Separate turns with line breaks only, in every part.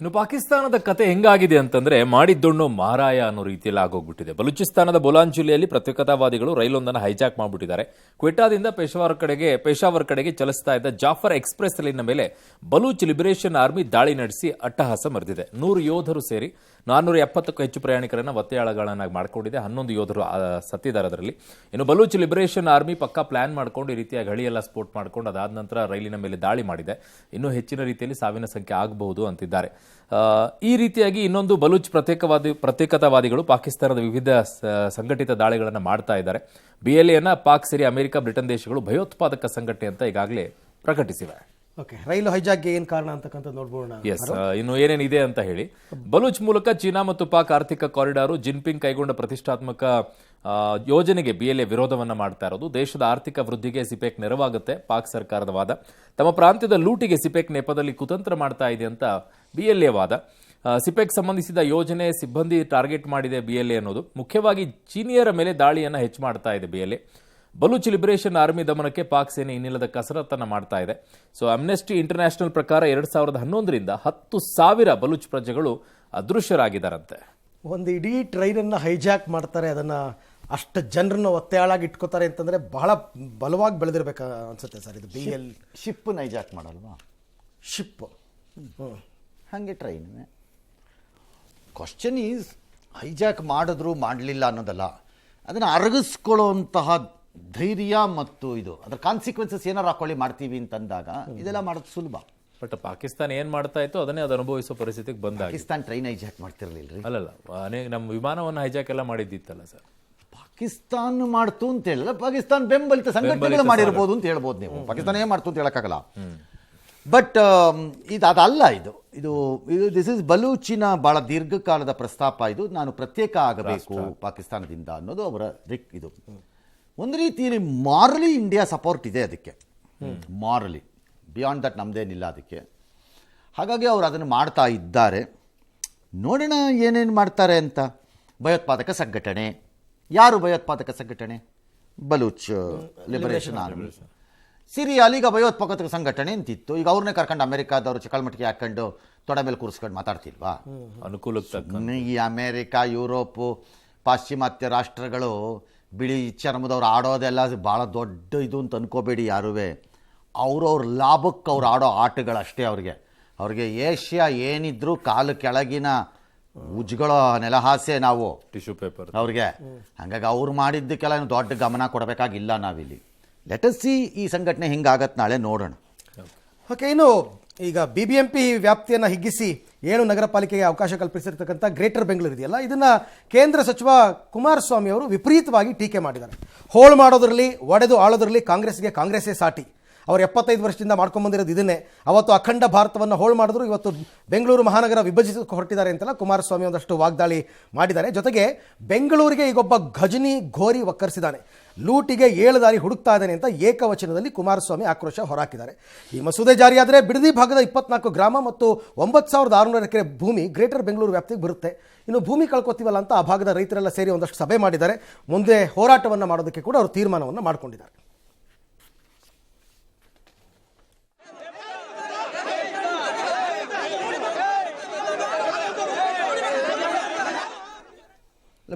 ಇನ್ನು ಪಾಕಿಸ್ತಾನದ ಕತೆ ಹೆಂಗಾಗಿದೆ ಅಂತಂದ್ರೆ ಮಾಡಿದ್ದೊಣ್ಣು ಮಾರಾಯ ಅನ್ನೋ ರೀತಿಯಲ್ಲಿ ಆಗೋಗ್ಬಿಟ್ಟಿದೆ. ಬಲೂಚಿಸ್ತಾನದ ಬೊಲಾನ್ ಜಿಲ್ಲೆಯಲ್ಲಿ ಪ್ರತ್ಯೇಕತಾವಾದಿಗಳು ರೈಲೊಂದನ್ನು ಹೈಜಾಕ್ ಮಾಡಿಬಿಟ್ಟಿದ್ದಾರೆ. ಕ್ವೆಟಾದಿಂದ ಪೇಶಾವರ್ ಕಡೆಗೆ ಚಲಿಸ್ತಾ ಇದ್ದ ಜಾಫರ್ ಎಕ್ಸ್ಪ್ರೆಸ್ ರೈಲಿನ ಮೇಲೆ ಬಲೂಚ್ ಲಿಬರೇಷನ್ ಆರ್ಮಿ ದಾಳಿ ನಡೆಸಿ ಅಟ್ಟಹಾಸ ಮೆರೆದಿದೆ. 100 ಯೋಧರು ಸೇರಿ 470ಕ್ಕೂ ಹೆಚ್ಚು ಪ್ರಯಾಣಿಕರನ್ನ ಒತ್ತೆಯಾಳಗಳನ್ನಾಗಿ ಮಾಡಿಕೊಂಡಿದೆ. 11 ಯೋಧರು ಸತ್ತಿದ್ದಾರೆ ಅದರಲ್ಲಿ. ಇನ್ನು ಬಲೂಚ್ ಲಿಬರೇಷನ್ ಆರ್ಮಿ ಪಕ್ಕಾ ಪ್ಲಾನ್ ಮಾಡ್ಕೊಂಡು ಈ ರೀತಿಯ ಗಡಿಯೆಲ್ಲ ಸ್ಫೋಟ್ ಮಾಡ್ಕೊಂಡು ಅದಾದ ನಂತರ ರೈಲಿನ ಮೇಲೆ ದಾಳಿ ಮಾಡಿದೆ. ಇನ್ನೂ ಹೆಚ್ಚಿನ ರೀತಿಯಲ್ಲಿ ಸಾವಿನ ಸಂಖ್ಯೆ ಆಗಬಹುದು ಅಂತಿದ್ದಾರೆ. ಈ ರೀತಿಯಾಗಿ ಇನ್ನೊಂದು ಬಲೂಚ್ ಪ್ರತ್ಯೇಕತಾವಾದಿಗಳು ಪಾಕಿಸ್ತಾನದ ವಿವಿಧ ಸಂಘಟಿತ ದಾಳಿಗಳನ್ನು ಮಾಡ್ತಾ ಇದ್ದಾರೆ. BLAನ ಪಾಕ್ ಸೇರಿ ಅಮೆರಿಕ, ಬ್ರಿಟನ್ ದೇಶಗಳು ಭಯೋತ್ಪಾದಕ ಸಂಘಟನೆ ಅಂತ ಈಗಾಗಲೇ ಪ್ರಕಟಿಸಿವೆ.
ರೈಲು ಹೈಜಾಕ್ಗೆ ಏನ್ ಕಾರಣ ಅಂತಕ್ಕಂಥ ನೋಡ್ಬೋಣ.
ಇನ್ನು ಏನೇನಿದೆ ಅಂತ ಹೇಳಿ, ಬಲೂಚ್ ಮೂಲಕ ಚೀನಾ ಮತ್ತು ಪಾಕ್ ಆರ್ಥಿಕ ಕಾರಿಡಾರು ಜಿನ್ಪಿಂಗ್ ಕೈಗೊಂಡ ಪ್ರತಿಷ್ಠಾತ್ಮಕ ಯೋಜನೆಗೆ BLA ವಿರೋಧವನ್ನ ಮಾಡ್ತಾ ಇರೋದು. ದೇಶದ ಆರ್ಥಿಕ ವೃದ್ಧಿಗೆ ಸಿಪೆಕ್ ನೆರವಾಗುತ್ತೆ ಪಾಕ್ ಸರ್ಕಾರದ ವಾದ. ತಮ್ಮ ಪ್ರಾಂತ್ಯದ ಲೂಟಿಗೆ ಸಿಪೆಕ್ ನೆಪದಲ್ಲಿ ಕುತಂತ್ರ ಮಾಡ್ತಾ ಇದೆ ಅಂತ BLA ವಾದ. ಸಿಪೆಕ್ ಸಂಬಂಧಿಸಿದ ಯೋಜನೆ ಸಿಬ್ಬಂದಿ ಟಾರ್ಗೆಟ್ ಮಾಡಿದೆ BLA ಅನ್ನೋದು. ಮುಖ್ಯವಾಗಿ ಚೀನಿಯರ ಮೇಲೆ ದಾಳಿಯನ್ನ ಹೆಚ್ಚು ಮಾಡ್ತಾ ಇದೆ BLA. ಬಲೂಚ್ ಲಿಬರೇಷನ್ ಆರ್ಮಿ ದಮನಕ್ಕೆ ಪಾಕ್ ಸೇನೆ ಇನ್ನಿಲ್ಲದ ಕಸರತ್ತನ್ನು ಮಾಡ್ತಾ ಇದೆ. ಸೊ ಅಮ್ನೆಸ್ಟಿ ಇಂಟರ್ನ್ಯಾಷನಲ್ ಪ್ರಕಾರ 2011ರಿಂದ 10,000 ಬಲೂಚ್ ಪ್ರಜೆಗಳು ಅದೃಶ್ಯರಾಗಿದ್ದಾರಂತೆ.
ಒಂದು ಇಡೀ ಟ್ರೈನನ್ನು ಹೈಜಾಕ್ ಮಾಡ್ತಾರೆ, ಅದನ್ನ ಅಷ್ಟು ಜನರನ್ನ ಒತ್ತೆಯಾಳಾಗಿ ಇಟ್ಕೋತಾರೆ ಅಂತಂದ್ರೆ ಬಹಳ ಬಲವಾಗಿ ಬೆಳೆದಿರ್ಬೇಕು ಅನ್ಸುತ್ತೆ ಸರ್. ಇದು BL
ಶಿಪ್ ಹೈಜಾಕ್ ಮಾಡಲ್ವಾ?
ಶಿಪ್
ಹಾಗೆ ಟ್ರೈನ್. ಕ್ವಶನ್ ಈಸ್ ಹೈಜಾಕ್ ಮಾಡಿದ್ರು ಮಾಡಲಿಲ್ಲ ಅನ್ನೋದಲ್ಲ, ಅದನ್ನು ಅರಗಿಸ್ಕೊಳ್ಳುವಂತಹ ಧೈರ್ಯ ಮತ್ತು ಇದು ಅದರ ಕಾನ್ಸಿಕ್ವೆನ್ಸಸ್ ಏನಾರು ಹಾಕೊಳ್ಳಿ ಮಾಡ್ತೀವಿ ಅಂತಂದಾಗ ಇದೆಲ್ಲ ಮಾಡೋದು ಸುಲಭ.
ಬಟ್ ಪಾಕಿಸ್ತಾನ ಏನ್ ಮಾಡ್ತಾ ಇತ್ತು ಅದನ್ನೇ ಅದು ಅನುಭವಿಸೋ ಪರಿಸ್ಥಿತಿಗೆ ಬಂದಾಗ
ಪಾಕಿಸ್ತಾನ ಟ್ರೈನ್ ಹೈಜಾಕ್ ಮಾಡ್ತಿರ್ಲಿಲ್ಲ.
ಅಲ್ಲಲ್ಲ, ನಮ್ಮ ವಿಮಾನವನ್ನು ಹೈಜಾಕ್ ಎಲ್ಲ ಮಾಡಿದ್ದಿತ್ತಲ್ಲ ಸರ್. ಪಾಕಿಸ್ತಾನ
ಮಾಡ್ತು ಅಂತ ಹೇಳಲ್ಲ, ಪಾಕಿಸ್ತಾನ ಬೆಂಬಲಿತ ಸಂಘಟನೆಗಳು ಮಾಡಿರ್ಬೋದು ಅಂತ ಹೇಳ್ಬೋದು ನೀವು. ಪಾಕಿಸ್ತಾನ ಏನ್ ಮಾಡ್ತು ಅಂತ ಹೇಳಕ್ಕಾಗಲ್ಲ. ಬಟ್ ಅದಲ್ಲ, ಇದು ದಿಸ್ ಇಸ್ ಬಲೂಚಿನ ಬಹಳ ದೀರ್ಘಕಾಲದ ಪ್ರಸ್ತಾಪ. ಇದು ನಾನು ಪ್ರತ್ಯೇಕ ಆಗಬೇಕು ಪಾಕಿಸ್ತಾನದಿಂದ ಅನ್ನೋದು ಅವರ ಇದು. ಒಂದು ರೀತಿಯಲ್ಲಿ ಮಾರಲಿ ಇಂಡಿಯಾ ಸಪೋರ್ಟ್ ಇದೆ ಅದಕ್ಕೆ, ಮಾರಲಿ. ಬಿಯಾಂಡ್ ದಟ್ ನಮ್ದೇನಿಲ್ಲ ಅದಕ್ಕೆ. ಹಾಗಾಗಿ ಅವರು ಅದನ್ನು ಮಾಡ್ತಾ ಇದ್ದಾರೆ. ನೋಡೋಣ ಏನೇನು ಮಾಡ್ತಾರೆ ಅಂತ. ಭಯೋತ್ಪಾದಕ ಸಂಘಟನೆ, ಯಾರು ಭಯೋತ್ಪಾದಕ ಸಂಘಟನೆ? Baloch liberation army. ಸಿರಿಯಾಲಿ ಈಗ ಭಯೋತ್ಪಾದಕ ಸಂಘಟನೆ ಅಂತಿತ್ತು. ಈಗ ಅವ್ರನ್ನೇ ಕರ್ಕೊಂಡು ಅಮೆರಿಕಾದವರು ಚಿಕ್ಕಲ್ಮಟ್ಟಿಗೆ ಹಾಕೊಂಡು ತೊಡೆ ಮೇಲೆ ಕೂರಿಸ್ಕೊಂಡು ಮಾತಾಡ್ತಿಲ್ವಾ?
ಅನುಕೂಲಕ್ಕೆ
ಈ ಅಮೆರಿಕ, ಯುರೋಪು, ಪಾಶ್ಚಿಮಾತ್ಯ ರಾಷ್ಟ್ರಗಳು ಬಿಳಿ ಚರ್ಮದವ್ರು ಆಡೋದೆಲ್ಲ ಭಾಳ ದೊಡ್ಡ ಇದು ಅಂತ ಅನ್ಕೋಬೇಡಿ ಯಾರುವೆ. ಅವ್ರವ್ರ ಲಾಭಕ್ಕೆ ಅವ್ರು ಆಡೋ ಆಟಗಳಷ್ಟೇ. ಅವ್ರಿಗೆ ಏಷ್ಯಾ ಏನಿದ್ರು ಕಾಲು ಕೆಳಗಿನ ಉಜ್ಗಳ ನೆಲಹಾಸೆ ನಾವು
ಟಿಶ್ಯೂ ಪೇಪರ್
ಅವ್ರಿಗೆ. ಹಾಗಾಗಿ ಅವ್ರು ಮಾಡಿದ್ದಕ್ಕೆಲ್ಲ ದೊಡ್ಡ ಗಮನ ಕೊಡಬೇಕಾಗಿಲ್ಲ ನಾವಿಲ್ಲಿ. ಲೆಟ್ ಅಸ್ ಸಿ ಈ ಸಂಘಟನೆ ಹಿಂಗಾಗತ್ತೆ ನಾಳೆ ನೋಡೋಣ.
ಇನ್ನು ಈಗ BBMP ವ್ಯಾಪ್ತಿಯನ್ನು ಹಿಗ್ಗಿಸಿ 7 ನಗರ ಪಾಲಿಕೆಗೆ ಅವಕಾಶ ಕಲ್ಪಿಸಿರ್ತಕ್ಕಂಥ ಗ್ರೇಟರ್ ಬೆಂಗಳೂರು ಇದೆಯಲ್ಲ, ಇದನ್ನ ಕೇಂದ್ರ ಸಚಿವ ಕುಮಾರಸ್ವಾಮಿ ಅವರು ವಿಪರೀತವಾಗಿ ಟೀಕೆ ಮಾಡಿದ್ದಾರೆ. ಹೋಳು ಮಾಡೋದ್ರಲ್ಲಿ, ಒಡೆದು ಆಳೋದ್ರಲ್ಲಿ ಕಾಂಗ್ರೆಸ್ಸೇ ಸಾಟಿ. ಅವರು 75 ವರ್ಷದಿಂದ ಮಾಡ್ಕೊಂಡ್ಬಂದಿರೋದು ಇದನ್ನೇ. ಅವತ್ತು ಅಖಂಡ ಭಾರತವನ್ನು ಹೋಳು ಮಾಡಿದ್ರು, ಇವತ್ತು ಬೆಂಗಳೂರು ಮಹಾನಗರ ವಿಭಜಿಸಕ್ಕೆ ಹೊರಟಿದ್ದಾರೆ ಅಂತೆಲ್ಲ ಕುಮಾರಸ್ವಾಮಿ ಒಂದಷ್ಟು ವಾಗ್ದಾಳಿ ಮಾಡಿದ್ದಾರೆ. ಜೊತೆಗೆ ಬೆಂಗಳೂರಿಗೆ ಈಗೊಬ್ಬ ಘಜನಿ ಘೋರಿ ಒಕ್ಕರಿಸಿದ್ದಾನೆ, ಲೂಟಿಗೆ 7 ದಾರಿ ಹುಡುಕ್ತಾ ಇದ್ದಾನೆ ಅಂತ ಏಕವಚನದಲ್ಲಿ ಕುಮಾರಸ್ವಾಮಿ ಆಕ್ರೋಶ ಹೊರಹಾಕಿದ್ದಾರೆ. ಈ ಮಸೂದೆ ಜಾರಿಯಾದರೆ ಬಿಡದಿ ಭಾಗದ 24 ಗ್ರಾಮ ಮತ್ತು 9,600 ಎಕರೆ ಭೂಮಿ ಗ್ರೇಟರ್ ಬೆಂಗಳೂರು ವ್ಯಾಪ್ತಿಗೆ ಬರುತ್ತೆ. ಇನ್ನು ಭೂಮಿ ಕಳ್ಕೊತೀವಲ್ಲ ಅಂತ ಆ ಭಾಗದ ರೈತರೆಲ್ಲ ಸೇರಿ ಒಂದಷ್ಟು ಸಭೆ ಮಾಡಿದ್ದಾರೆ. ಮುಂದೆ ಹೋರಾಟವನ್ನು ಮಾಡೋದಕ್ಕೆ ಕೂಡ ಅವರು ತೀರ್ಮಾನವನ್ನು ಮಾಡಿಕೊಂಡಿದ್ದಾರೆ.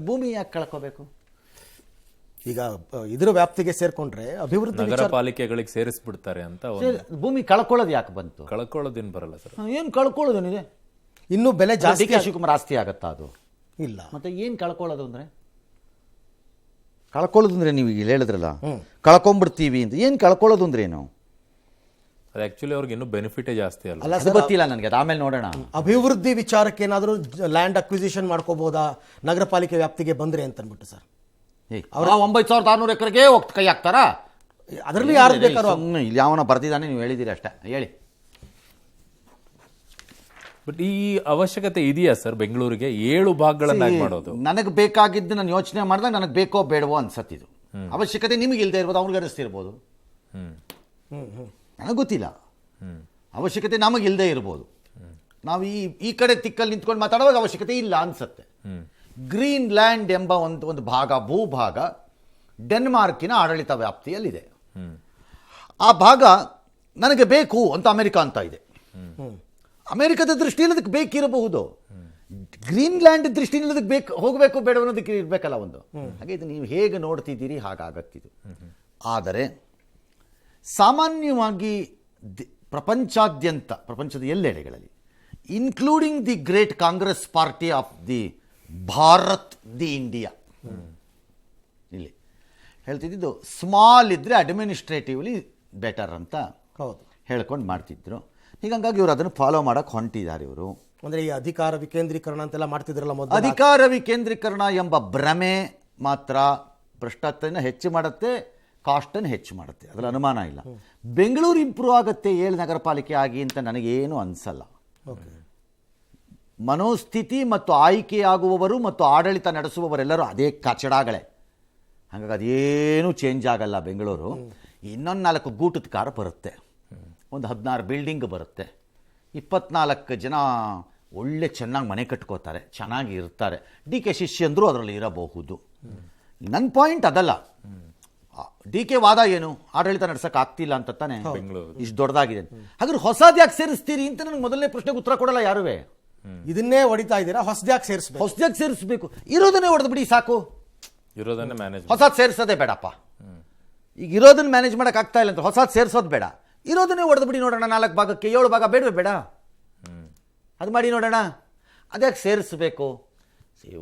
ಭೂಮಿ ಯಾಕೆ ಕಳ್ಕೋಬೇಕು?
ಈಗ ಇದರ ವ್ಯಾಪ್ತಿಗೆ ಸೇರ್ಕೊಂಡ್ರೆ ಅಭಿವೃದ್ಧಿ
ನಗರ ಪಾಲಿಕೆಗಳಿಗೆ ಸೇರಿಸ್ಬಿಡ್ತಾರೆ ಅಂತ.
ಭೂಮಿ ಕಳ್ಕೊಳ್ಳೋದು ಯಾಕೆ ಬಂತು?
ಕಳ್ಕೊಳ್ಳೋದೇನು ಬರಲ್ಲ ಸರ್.
ಏನು ಕಳ್ಕೊಳ್ಳೋದೇನಿದೆ?
ಇನ್ನು ಬೆಲೆ ಜಾಸ್ತಿ.
DK ಶಿವಕುಮಾರ್ ಆಸ್ತಿ ಆಗತ್ತಾ? ಅದು
ಇಲ್ಲ.
ಮತ್ತೆ ಏನು ಕಳ್ಕೊಳ್ಳೋದು ಅಂದ್ರೆ? ಕಳ್ಕೊಳ್ಳೋದು ಅಂದ್ರೆ ನೀವು ಇಲ್ಲಿ ಹೇಳಿದ್ರಲ್ಲ ಕಳ್ಕೊಂಡ್ಬಿಡ್ತೀವಿ ಅಂತ. ಏನು ಕಳ್ಕೊಳ್ಳೋದು ಅಂದ್ರೆ ಏನು?
ಅದು ಆಕ್ಚುಲಿ ಅವ್ರಿಗೆ ಇನ್ನೂ ಬೆನಿಫಿಟೇ ಜಾಸ್ತಿ ಅಲ್ಲ.
ಅದು ಗೊತ್ತಿಲ್ಲ ನನಗೆ, ಅದು ಆಮೇಲೆ ನೋಡೋಣ.
ಅಭಿವೃದ್ಧಿ ವಿಚಾರಕ್ಕೆ ಏನಾದರೂ ಲ್ಯಾಂಡ್ ಅಕ್ವಿಸಿಷನ್ ಮಾಡ್ಕೋಬಹುದಾ ನಗರ ಪಾಲಿಕೆ ವ್ಯಾಪ್ತಿಗೆ ಬಂದ್ರೆ ಅಂತ ಅಂದ್ಬಿಟ್ಟು ಸರ್.
ಅವರ 9,600 ಎಕರೆಗೆ ಕೈ ಹಾಕ್ತಾರಾ?
ಅದರಲ್ಲಿ ಯಾರು ಬೇಕಾದ್ರೂ
ಇಲ್ಲಿ ಯಾವನ ಬರ್ತಿದ್ದಾನೆ, ನೀವು ಹೇಳಿದ್ದೀರಿ ಅಷ್ಟೇ. ಹೇಳಿ.
ಬಟ್ ಈ ಅವಶ್ಯಕತೆ ಇದೆಯಾ ಸರ್ ಬೆಂಗಳೂರಿಗೆ 7 ಭಾಗಗಳನ್ನಾಗಿ ಮಾಡೋದು?
ನನಗೆ ಬೇಕಾಗಿದ್ದು ನಾನು ಯೋಚನೆ ಮಾಡಿದಾಗ ನನಗೆ ಬೇಕೋ ಬೇಡವೋ ಅನ್ಸತ್ತಿದು. ಅವಶ್ಯಕತೆ ನಿಮಗೆ ಇಲ್ಲದೆ ಇರ್ಬೋದು, ಅವ್ರಿಗೆ ಅನಿಸ್ತಿರ್ಬೋದು, ನನಗೆ ಗೊತ್ತಿಲ್ಲ. ಅವಶ್ಯಕತೆ ನಮಗೆ ಇಲ್ಲದೆ ಇರ್ಬೋದು. ನಾವು ಈ ಕಡೆ ತಿಕ್ಕಲ್ಲಿ ನಿಂತ್ಕೊಂಡು ಮಾತಾಡುವಾಗ ಅವಶ್ಯಕತೆ ಇಲ್ಲ ಅನ್ಸತ್ತೆ. ಗ್ರೀನ್ಲ್ಯಾಂಡ್ ಎಂಬ ಒಂದು ಭಾಗ, ಭೂಭಾಗ ಡೆನ್ಮಾರ್ಕಿನ ಆಡಳಿತ ವ್ಯಾಪ್ತಿಯಲ್ಲಿದೆ. ಆ ಭಾಗ ನನಗೆ ಬೇಕು ಅಂತ ಅಮೆರಿಕ ಅಂತ ಇದೆ. ಅಮೆರಿಕದ ದೃಷ್ಟಿಯಲ್ಲಿ ಅದಕ್ಕೆ ಬೇಕಿರಬಹುದು, ಗ್ರೀನ್ಲ್ಯಾಂಡ್ ದೃಷ್ಟಿಯಲ್ಲಿ ಅದಕ್ಕೆ ಹೋಗಬೇಕು ಬೇಡ ಅನ್ನೋದಕ್ಕೆ ಇರಬೇಕಲ್ಲ ಒಂದು. ಹಾಗೆ ಇದು ನೀವು ಹೇಗೆ ನೋಡ್ತಿದ್ದೀರಿ ಹಾಗಾಗತ್ತಿದು. ಆದರೆ ಸಾಮಾನ್ಯವಾಗಿ ಪ್ರಪಂಚಾದ್ಯಂತ, ಪ್ರಪಂಚದ ಎಲ್ಲೆಡೆಗಳಲ್ಲಿ, including the great Congress party of the Bharat the India, ಇಲ್ಲಿ ಹೇಳ್ತಿದ್ದು ಸ್ಮಾಲ್ ಇದ್ದರೆ ಅಡ್ಮಿನಿಸ್ಟ್ರೇಟಿವ್ಲಿ ಬೆಟರ್ ಅಂತ
ಹೌದು
ಹೇಳ್ಕೊಂಡು ಮಾಡ್ತಿದ್ರು. ಹೀಗಾಗಿ ಇವರು ಅದನ್ನು ಫಾಲೋ ಮಾಡಕ್ಕೆ ಹೊಂಟಿದ್ದಾರೆ. ಇವರು
ಅಂದ್ರೆ ಈ ಅಧಿಕಾರ ವಿಕೇಂದ್ರೀಕರಣ ಅಂತೆಲ್ಲ ಮಾಡ್ತಿದ್ರಲ್ಲ ಮೊದಲು,
ಅಧಿಕಾರ ವಿಕೇಂದ್ರೀಕರಣ ಎಂಬ ಭ್ರಮೆ ಮಾತ್ರ ಭ್ರಷ್ಟಾಚಾರನ ಹೆಚ್ಚು ಮಾಡುತ್ತೆ, ಕಾಸ್ಟನ್ನು ಹೆಚ್ಚು ಮಾಡುತ್ತೆ, ಅದರ ಅನುಮಾನ ಇಲ್ಲ. ಬೆಂಗಳೂರು ಇಂಪ್ರೂವ್ ಆಗುತ್ತೆ 7 ನಗರ ಪಾಲಿಕೆ ಆಗಿ ಅಂತ ನನಗೇನು ಅನಿಸಲ್ಲ. ಮನೋಸ್ಥಿತಿ ಮತ್ತು ಆಯ್ಕೆಯಾಗುವವರು ಮತ್ತು ಆಡಳಿತ ನಡೆಸುವವರೆಲ್ಲರೂ ಅದೇ ಕಚಡಗಳೇ. ಹಾಗಾಗಿ ಅದೇನೂ ಚೇಂಜ್ ಆಗಲ್ಲ. ಬೆಂಗಳೂರು ಇನ್ನೊಂದು 4 ಗೂಟದ ಕಾರ ಬರುತ್ತೆ, ಒಂದು 16 ಬಿಲ್ಡಿಂಗ್ ಬರುತ್ತೆ, 24 ಜನ ಒಳ್ಳೆ ಚೆನ್ನಾಗಿ ಮನೆ ಕಟ್ಕೋತಾರೆ, ಚೆನ್ನಾಗಿ ಇರ್ತಾರೆ. ಡಿ ಕೆ ಶಿಷ್ಯಂದ್ರು ಅದರಲ್ಲಿ ಇರಬಹುದು. ನನ್ನ ಪಾಯಿಂಟ್ ಅದಲ್ಲ. ಡಿ ಕೆ ವಾದ ಏನು, ಆಡಳಿತ ನಡ್ಸಕ್ಕೆ ಆಗ್ತಿಲ್ಲ ಅಂತ ತಾನೆ ಇಷ್ಟು ದೊಡ್ಡದಾಗಿದೆ. ಹಾಗಾದ್ರೆ ಹೊಸದು ಯಾಕೆ ಸೇರಿಸ್ತೀರಿ ಅಂತ ನನಗೆ ಮೊದಲನೇ ಪ್ರಶ್ನೆಗೆ ಉತ್ತರ ಕೊಡಲ್ಲ ಯಾರುವೇ.
ಇದನ್ನೇ ಹೊಡಿತಾ ಇದ್ದೀರಾ, ಹೊಸದ್ಯಾಕೆ ಸೇರಿಸ್ಬೇಕು?
ಹೊಸದಾಗಿ ಸೇರಿಸ್ಬೇಕು, ಇರೋದನ್ನೇ ಹೊಡೆದು ಬಿಡಿ ಸಾಕು.
ಇರೋದನ್ನೇ ಮ್ಯಾನೇಜ್,
ಹೊಸದು ಸೇರಿಸೋದೇ ಬೇಡಪ್ಪ. ಈಗ ಇರೋದನ್ನ ಮ್ಯಾನೇಜ್ ಮಾಡಕ್ ಆಗ್ತಾ ಇಲ್ಲ ಅಂತ ಹೊಸದು ಸೇರಿಸೋದು ಬೇಡ, ಇರೋದನ್ನೇ ಹೊಡೆದು ಬಿಡಿ ನೋಡೋಣ. 4 ಭಾಗಕ್ಕೆ 7 ಭಾಗ ಬೇಡವೇ ಬೇಡ, ಅದು ಮಾಡಿ ನೋಡೋಣ. ಅದ್ಯಾಕೆ ಸೇರಿಸಬೇಕು?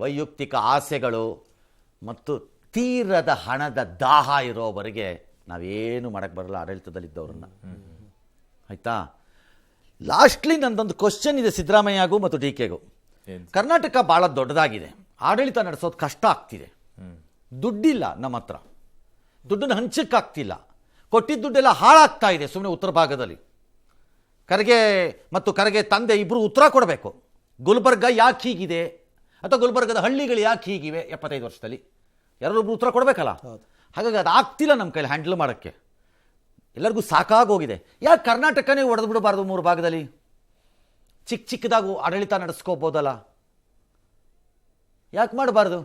ವೈಯಕ್ತಿಕ ಆಸೆಗಳು ಮತ್ತು ತೀರದ ಹಣದ ದಾಹ ಇರೋವರೆಗೆ ನಾವೇನು ಮಾಡಕ್ಕೆ ಬರಲ್ಲ ಆಡಳಿತದಲ್ಲಿದ್ದವ್ರನ್ನ. ಆಯ್ತಾ? ಲಾಸ್ಟ್ಲಿ ನಂದೊಂದು ಕ್ವಶನ್ ಇದೆ ಸಿದ್ದರಾಮಯ್ಯಗೂ ಮತ್ತು ಡಿ ಕೆಗೂ. ಕರ್ನಾಟಕ ಭಾಳ ದೊಡ್ಡದಾಗಿದೆ, ಆಡಳಿತ ನಡೆಸೋದು ಕಷ್ಟ ಆಗ್ತಿದೆ, ದುಡ್ಡಿಲ್ಲ ನಮ್ಮ ಹತ್ರ, ದುಡ್ಡನ್ನು ಹಂಚಕ್ಕಾಗ್ತಿಲ್ಲ, ಕೊಟ್ಟಿದ್ದ ದುಡ್ಡೆಲ್ಲ ಹಾಳಾಗ್ತಾ ಇದೆ ಸುಮ್ಮನೆ ಉತ್ತರ ಭಾಗದಲ್ಲಿ. ಕರೆಗೆ ಮತ್ತು ಕರೆಗೆ ತಂದೆ ಇಬ್ಬರು ಉತ್ತರ ಕೊಡಬೇಕು. ಗುಲ್ಬರ್ಗ ಯಾಕೆ ಹೀಗಿದೆ ಅಥವಾ ಗುಲ್ಬರ್ಗದ ಹಳ್ಳಿಗಳು ಯಾಕೆ ಹೀಗಿವೆ 75 ವರ್ಷದಲ್ಲಿ, ಯಾರೊಬ್ಬರು ಉತ್ತರ ಕೊಡಬೇಕಲ್ಲ. ಹಾಗಾಗಿ ಅದು ಆಗ್ತಿಲ್ಲ ನಮ್ಮ ಕೈಲಿ ಹ್ಯಾಂಡಲ್ ಮಾಡೋಕ್ಕೆ. ಎಲ್ಲರಿಗೂ ಸಾಕಾಗೋಗಿದೆ. ಯಾಕೆ ಕರ್ನಾಟಕನೇ ಹೊಡೆದು ಬಿಡಬಾರ್ದು 3 ಭಾಗದಲ್ಲಿ? ಚಿಕ್ಕದಾಗೂ ಆಡಳಿತ ನಡೆಸ್ಕೋಬೋದಲ್ಲ, ಯಾಕೆ ಮಾಡಬಾರ್ದು?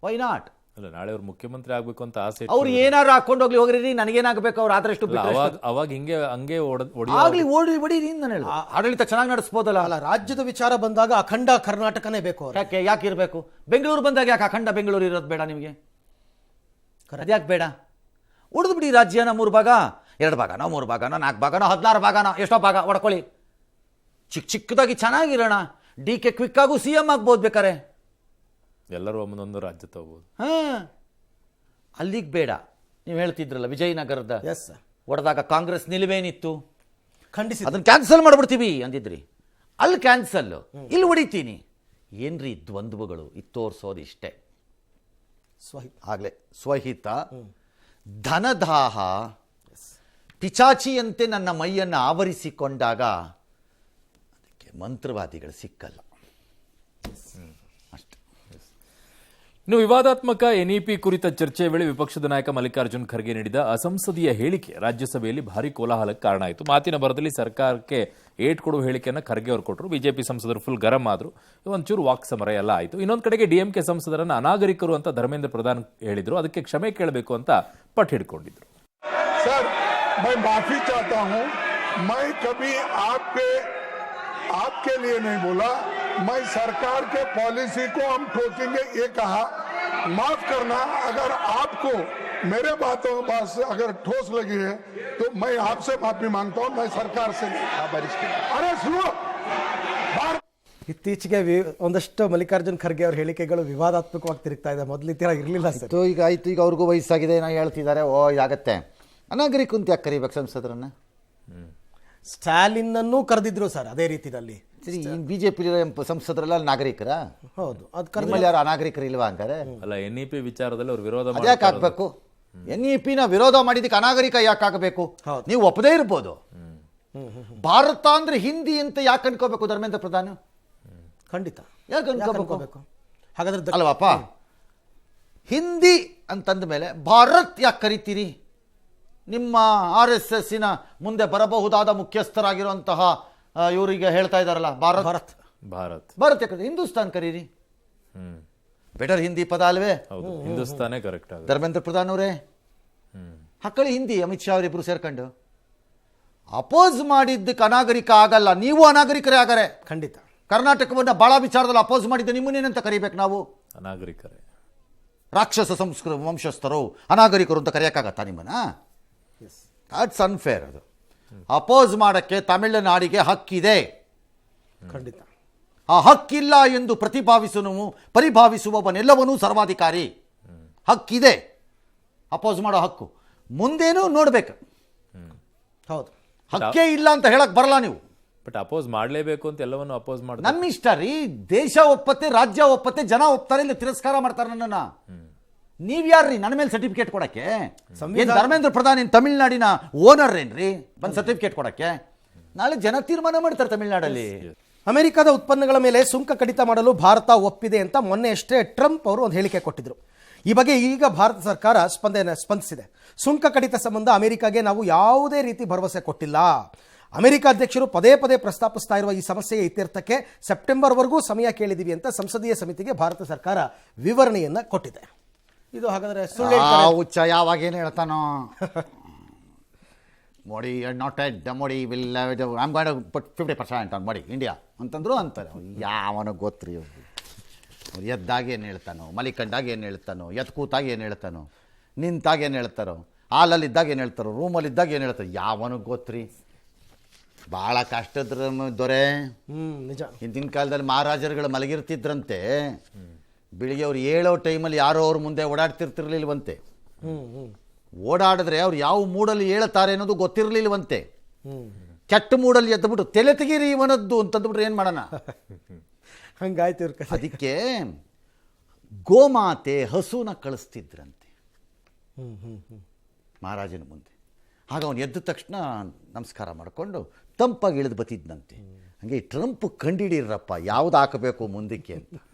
Why not?
ಅಲ್ಲ, ನಾಳೆ ಅವ್ರು ಮುಖ್ಯಮಂತ್ರಿ ಆಗ್ಬೇಕು ಅಂತ ಆಸೆ
ಅವ್ರು ಏನಾರು ಹಾಕೊಂಡು ಹೋಗ್ಲಿ, ಹೋಗ್ರಿ, ನನಗೇನಾಗಬೇಕು, ಅವ್ರು ಆದಷ್ಟು
ಅವಾಗ ಹಂಗೆ
ಆಗ್ಲಿ, ಓಡಿ ಬಿಡಿ. ನಾನು ಹೇಳ ಆಡಳಿತ ಚೆನ್ನಾಗಿ ನಡೆಸ್ಬೋದಲ್ಲ.
ಅಲ್ಲ, ರಾಜ್ಯದ ವಿಚಾರ ಬಂದಾಗ ಅಖಂಡ ಕರ್ನಾಟಕನೇ ಬೇಕು.
ಯಾಕೆ ಇರಬೇಕು? ಬೆಂಗಳೂರು ಬಂದಾಗ ಯಾಕೆ ಅಖಂಡ ಬೆಂಗಳೂರು ಇರೋದು ಬೇಡ ನಿಮಗೆ? ಅದ್ಯಾಕೆ ಬೇಡ? ಉಳಿದು ಬಿಡಿ ರಾಜ್ಯನ 3 ಭಾಗ, 2 ಭಾಗನೋ 3 ಭಾಗನೋ 4 ಭಾಗನೋ 16 ಭಾಗನೋ ಎಷ್ಟೋ ಭಾಗ ಹೊಡ್ಕೊಳ್ಳಿ. ಚಿಕ್ಕದಾಗಿ ಚೆನ್ನಾಗಿರೋಣ. ಡಿ ಕೆ ಕ್ವಿಕ್ಕಾಗೂ CM ಆಗ್ಬೋದು ಬೇಕಾರೆ,
ಎಲ್ಲರೂ ಒಂದೊಂದು ರಾಜ್ಯ ತಗೋಬಹುದು.
ಅಲ್ಲಿಗೆ ಬೇಡ. ನೀವು ಹೇಳ್ತಿದ್ರಲ್ಲ ವಿಜಯನಗರದ
ಎಸ್
ಹೊಡೆದಾಗ ಕಾಂಗ್ರೆಸ್ ನಿಲುವೇನಿತ್ತು,
ಖಂಡಿಸಿ
ಅದನ್ನ ಕ್ಯಾನ್ಸಲ್ ಮಾಡ್ಬಿಡ್ತೀವಿ ಅಂದಿದ್ರಿ. ಅಲ್ಲಿ ಕ್ಯಾನ್ಸಲ್, ಇಲ್ಲಿ ಹೊಡಿತೀನಿ. ಏನ್ರಿ ದ್ವಂದ್ವಗಳು? ಇದು ತೋರಿಸೋದು ಇಷ್ಟೇ. ಆಗ್ಲೇ ಸ್ವಹಿತ, ಧನದಾಹ ಪಿಚಾಚಿಯಂತೆ ನನ್ನ ಮೈಯನ್ನು ಆವರಿಸಿಕೊಂಡಾಗ ಅದಕ್ಕೆ ಮಂತ್ರವಾದಿಗಳು ಸಿಕ್ಕಲ್ಲ. ಅಷ್ಟೇ.
ಇನ್ನು ವಿವಾದಾತ್ಮಕ ಎನ್ಇಪಿ ಕುರಿತ ಚರ್ಚೆಯ ವೇಳೆ ವಿಪಕ್ಷದ ನಾಯಕ ಮಲ್ಲಿಕಾರ್ಜುನ್ ಖರ್ಗೆ ನೀಡಿದ ಅಸಂಸದೀಯ ಹೇಳಿಕೆ ರಾಜ್ಯಸಭೆಯಲ್ಲಿ ಭಾರೀ ಕೋಲಾಹಲಕ್ಕೆ ಕಾರಣ ಆಯಿತು. ಮಾತಿನ ಭರದಲ್ಲಿ ಸರ್ಕಾರಕ್ಕೆ ಏಟ್ ಕೊಡುವ ಹೇಳಿಕೆಯನ್ನು ಖರ್ಗೆ ಅವರು ಕೊಟ್ಟರು. ಬಿಜೆಪಿ ಸಂಸದರು ಫುಲ್ ಗರಂ ಆದರು. ಒಂಚೂರು ವಾಕ್ ಸಮರ ಎಲ್ಲ ಆಯಿತು. ಇನ್ನೊಂದು ಕಡೆಗೆ ಡಿಎಂಕೆ ಸಂಸದರನ್ನು ಅನಾಗರಿಕರು ಅಂತ ಧರ್ಮೇಂದ್ರ ಪ್ರಧಾನ್ ಹೇಳಿದ್ರು. ಅದಕ್ಕೆ ಕ್ಷಮೆ ಕೇಳಬೇಕು ಅಂತ ಪಟ್ಟು ಹಿಡ್ಕೊಂಡಿದ್ರು.
सर, मैं माफी चाहता हूं, मैं कभी आपके लिए नहीं बोला, मैं सरकार के पॉलिसी को हम ठोकेंगे ये कहा. माफ करना, अगर आपको मेरे बातों से अगर ठोस लगी है तो मैं आपसे माफी मांगता हूं, मैं सरकार से नहीं. अरे सुनो,
ಇತ್ತೀಚೆಗೆ ಒಂದಷ್ಟು ಮಲ್ಲಿಕಾರ್ಜುನ್ ಖರ್ಗೆ ಅವರ ಹೇಳಿಕೆಗಳು ವಿವಾದಾತ್ಮಕವಾಗಿ ತಿರುಗ್ತಾ ಇದೆ. ಮೊದಲು ಈ ಥರ ಇರಲಿಲ್ಲ ಸರ್.
ಈಗ ಆಯ್ತು, ಈಗ ಅವ್ರಿಗೂ ವಯಸ್ಸಾಗಿದೆ, ನಾವು ಹೇಳ್ತಿದ್ದಾರೆ, ಓ ಇದಾಗತ್ತೆ. ಅನಾಗರಿಕ ಅಂತ ಯಾಕೆ ಕರಿಬೇಕು ಸಂಸದರನ್ನ?
ಸ್ಟಾಲಿನ್ ಅನ್ನು ಕರೆದಿದ್ರು ಸರ್ ಅದೇ ರೀತಿಯಲ್ಲಿ.
ಬಿಜೆಪಿ ಸಂಸದರೆಲ್ಲ ನಾಗರಿಕರ?
ಹೌದು,
ಅದು ಯಾರು ಅನಾಗರಿಕರು ಇಲ್ವಾ ಹಂಗಾರೆ?
ಅಲ್ಲ, ಎನ್ಇಪಿ ವಿಚಾರದಲ್ಲಿ ಅವ್ರು ವಿರೋಧ
ಯಾಕೆ ಆಗ್ಬೇಕು? ಎನ್ಇಪಿನ ವಿರೋಧ ಮಾಡಿದಕ್ಕೆ ಅನಾಗರಿಕ ಯಾಕೆ ಆಗಬೇಕು? ನೀವು ಒಪ್ಪದೇ ಇರ್ಬೋದು. ಭಾರತ ಅಂದ್ರೆ ಹಿಂದಿ ಅಂತ ಯಾಕೆ ಅನ್ಕೋಬೇಕು ಧರ್ಮೇಂದ್ರ ಪ್ರಧಾನ್?
ಖಂಡಿತ
ಯಾಕೆ ಅನ್ಕೋಬೇಕು?
ಹಾಗಾದ್ರೆ
ಅಲ್ವಾಪ, ಹಿಂದಿ ಅಂತಂದ ಮೇಲೆ ಭಾರತ್ ಯಾಕೆ ಕರಿತೀರಿ? ನಿಮ್ಮ RSSನ ಮುಂದೆ ಬರಬಹುದಾದ ಮುಖ್ಯಸ್ಥರಾಗಿರುವಂತಹ ಇವರಿಗೆ ಹೇಳ್ತಾ ಇದ್ದಾರಲ್ಲ, ಭಾರತ್
ಭಾರತ್ ಭಾರತ್
ಭಾರತ್ ಯಾಕೆ ಹಿಂದೂಸ್ತಾನ್ ಕರೀರಿ? ಬೆಟರ್ ಹಿಂದಿ ಪದ ಅಲ್ವೇ?
ಹೌದು, ಹಿಂದೂಸ್ತಾನೇ ಕರೆಕ್ಟ್ ಆಗುತ್ತೆ.
ಧರ್ಮೇಂದ್ರ ಪ್ರಧಾನ್ ಅವರೇ ಹಾಕೊಳ್ಳಿ ಹಿಂದಿ, ಅಮಿತ್ ಶಾ ಅವರಿಬ್ರು ಸೇರ್ಕೊಂಡು ಅಪೋಸ್ ಮಾಡಿದ್ದಕ್ಕೆ ಅನಾಗರಿಕ ಆಗಲ್ಲ, ನೀವು ಅನಾಗರಿಕರೇ ಆಗರೆ.
ಖಂಡಿತ.
ಕರ್ನಾಟಕವನ್ನು ಭಾಳ ವಿಚಾರದಲ್ಲಿ ಅಪೋಸ್ ಮಾಡಿದ್ದೆ ನಿಮ್ಮನ್ನೇನಂತ ಕರಿಬೇಕು ನಾವು?
ಅನಾಗರಿಕರೇ.
ರಾಕ್ಷಸ ವಂಶಸ್ಥರು ಅನಾಗರಿಕರು ಅಂತ ಕರೆಯೋಕ್ಕಾಗತ್ತಾ ನಿಮ್ಮನ್ನ? That's unfair. ಅದು ಅಪೋಸ್ ಮಾಡೋಕ್ಕೆ ತಮಿಳುನಾಡಿಗೆ ಹಕ್ಕಿದೆ.
ಖಂಡಿತ.
ಆ ಹಕ್ಕಿಲ್ಲ ಎಂದು ಪರಿಭಾವಿಸುವವನೆಲ್ಲವನೂ ಸರ್ವಾಧಿಕಾರಿ. ಹಕ್ಕಿದೆ, ಅಪೋಸ್ ಮಾಡೋ ಹಕ್ಕು. ಮುಂದೇನೂ ನೋಡ್ಬೇಕು.
ಹೌದು.
ಹಕ್ಕೇ ಇಲ್ಲ ಅಂತ ಹೇಳಕ್ ಬರಲ್ಲ ನೀವು.
ಬಟ್ ಅಪೋಸ್ ಮಾಡಲೇಬೇಕು ಅಂತ ಎಲ್ಲವನ್ನು ಅಪೋಸ್ ಮಾಡ್ತಾರೆ.
ನಮ್ಮ ಇಷ್ಟ ರೀ. ದೇಶ ಒಪ್ಪತ್ತೆ, ರಾಜ್ಯ ಒಪ್ಪತ್ತೆ, ಜನ ಒಪ್ತಾರೆ, ಇಲ್ಲ ತಿರಸ್ಕಾರ ಮಾಡ್ತಾರೆ ನನ್ನನ್ನ. ನೀವ್ಯಾರ್ರಿ ನನ್ನ ಮೇಲೆ ಸರ್ಟಿಫಿಕೇಟ್ ಕೊಡಕ್ಕೆ? ಏನ್ ಧರ್ಮೇಂದ್ರ ಪ್ರಧಾನ್ ಏನ್ ತಮಿಳ್ನಾಡಿನ ಓನರ್ ಏನ್ರಿ ಬಂದು ಸರ್ಟಿಫಿಕೇಟ್ ಕೊಡಕ್ಕೆ? ನಾಳೆ ಜನ ತೀರ್ಮಾನ ಮಾಡ್ತಾರೆ ತಮಿಳ್ನಾಡಲ್ಲಿ.
ಅಮೆರಿಕದ ಉತ್ಪನ್ನಗಳ ಮೇಲೆ ಸುಂಕ ಕಡಿತ ಮಾಡಲು ಭಾರತ ಒಪ್ಪಿದೆ ಅಂತ ಮೊನ್ನೆಯಷ್ಟೇ ಟ್ರಂಪ್ ಅವರು ಒಂದು ಹೇಳಿಕೆ ಕೊಟ್ಟಿದ್ರು. ಈ ಬಗ್ಗೆ ಈಗ ಭಾರತ ಸರ್ಕಾರ ಸ್ಪಂದಿಸಿದೆ. ಸುಂಕ ಕಡಿತ ಸಂಬಂಧ ಅಮೆರಿಕಾಗೆ ನಾವು ಯಾವುದೇ ರೀತಿ ಭರವಸೆ ಕೊಟ್ಟಿಲ್ಲ. ಅಮೆರಿಕ ಅಧ್ಯಕ್ಷರು ಪದೇ ಪದೇ ಪ್ರಸ್ತಾಪಿಸ್ತಾ ಇರುವ ಈ ಸಮಸ್ಯೆಯ ಇತ್ಯರ್ಥಕ್ಕೆ ಸೆಪ್ಟೆಂಬರ್ವರೆಗೂ ಸಮಯ ಕೇಳಿದೀವಿ ಅಂತ ಸಂಸದೀಯ ಸಮಿತಿಗೆ ಭಾರತ ಸರ್ಕಾರ ವಿವರಣೆಯನ್ನ ಕೊಟ್ಟಿದೆ. ಇದು ಹಾಗಾದ್ರೆ ಸುಳ್ಳು
ಹುಚ್ಚ ಯಾವಾಗ ಏನು ಹೇಳ್ತಾನೋ Modi not and Modi will I'm going to put 50% on Modi India ಅಂತಂದ್ರು ಅಂತಾರೆ. ಯಾವನ ಗೊತ್ತ್ರಿ ಅವ್ರು ಎದ್ದಾಗ ಏನು ಹೇಳ್ತಾನೋ, ಮಲಿಕಂಡಾಗ ಏನು ಹೇಳ್ತಾನೋ, ಎದ್ದು ಕೂತಾಗ ಏನು ಹೇಳ್ತಾನೋ, ನಿಂತಾಗ ಏನು ಹೇಳ್ತಾರೋ, ಹಾಲಲ್ಲಿದ್ದಾಗ ಏನು ಹೇಳ್ತಾರೋ, ರೂಮಲ್ಲಿದ್ದಾಗ ಏನು ಹೇಳ್ತಾರೋ, ಯಾವನಿಗೆ ಗೊತ್ತ್ರಿ. ಭಾಳ ಕಷ್ಟದ್ರ ದೊರೆ.
ನಿಜ.
ಹಿಂದಿನ ಕಾಲದಲ್ಲಿ ಮಹಾರಾಜರುಗಳು ಮಲಗಿರ್ತಿದ್ರಂತೆ, ಬೆಳಿಗ್ಗೆ ಅವ್ರು ಹೇಳೋ ಟೈಮಲ್ಲಿ ಯಾರೋ ಅವ್ರ ಮುಂದೆ ಓಡಾಡ್ತಿರ್ತಿರ್ಲಿಲ್ವಂತೆ. ಓಡಾಡಿದ್ರೆ ಅವ್ರು ಯಾವ ಮೂಡಲ್ಲಿ ಹೇಳ್ತಾರೆ ಅನ್ನೋದು ಗೊತ್ತಿರಲಿಲ್ವಂತೆ. ಕೆಟ್ಟ ಮೂಡಲ್ಲಿ ಎದ್ದುಬಿಟ್ಟು ತಲೆ ತೆಗೀರಿ ಇವನದ್ದು ಅಂತಂದ್ಬಿಟ್ರೆ ಏನು ಮಾಡೋಣ?
ಹಂಗಾಯ್ತು.
ಅದಕ್ಕೆ ಗೋಮಾತೆ ಹಸುನ ಕಳಿಸ್ತಿದ್ರಂತೆ ಮಹಾರಾಜನ ಮುಂದೆ. ಆಗ ಅವನು ಎದ್ದ ತಕ್ಷಣ ನಮಸ್ಕಾರ ಮಾಡಿಕೊಂಡು ತಂಪಾಗಿ ಇಳಿದು ಬತ್ತಿದ್ನಂತೆ. ಹಂಗೆ ಟ್ರಂಪ್ ಕಂಡಿಡಿರಪ್ಪ ಯಾವ್ದು ಹಾಕಬೇಕು ಮುಂದಕ್ಕೆ ಅಂತ.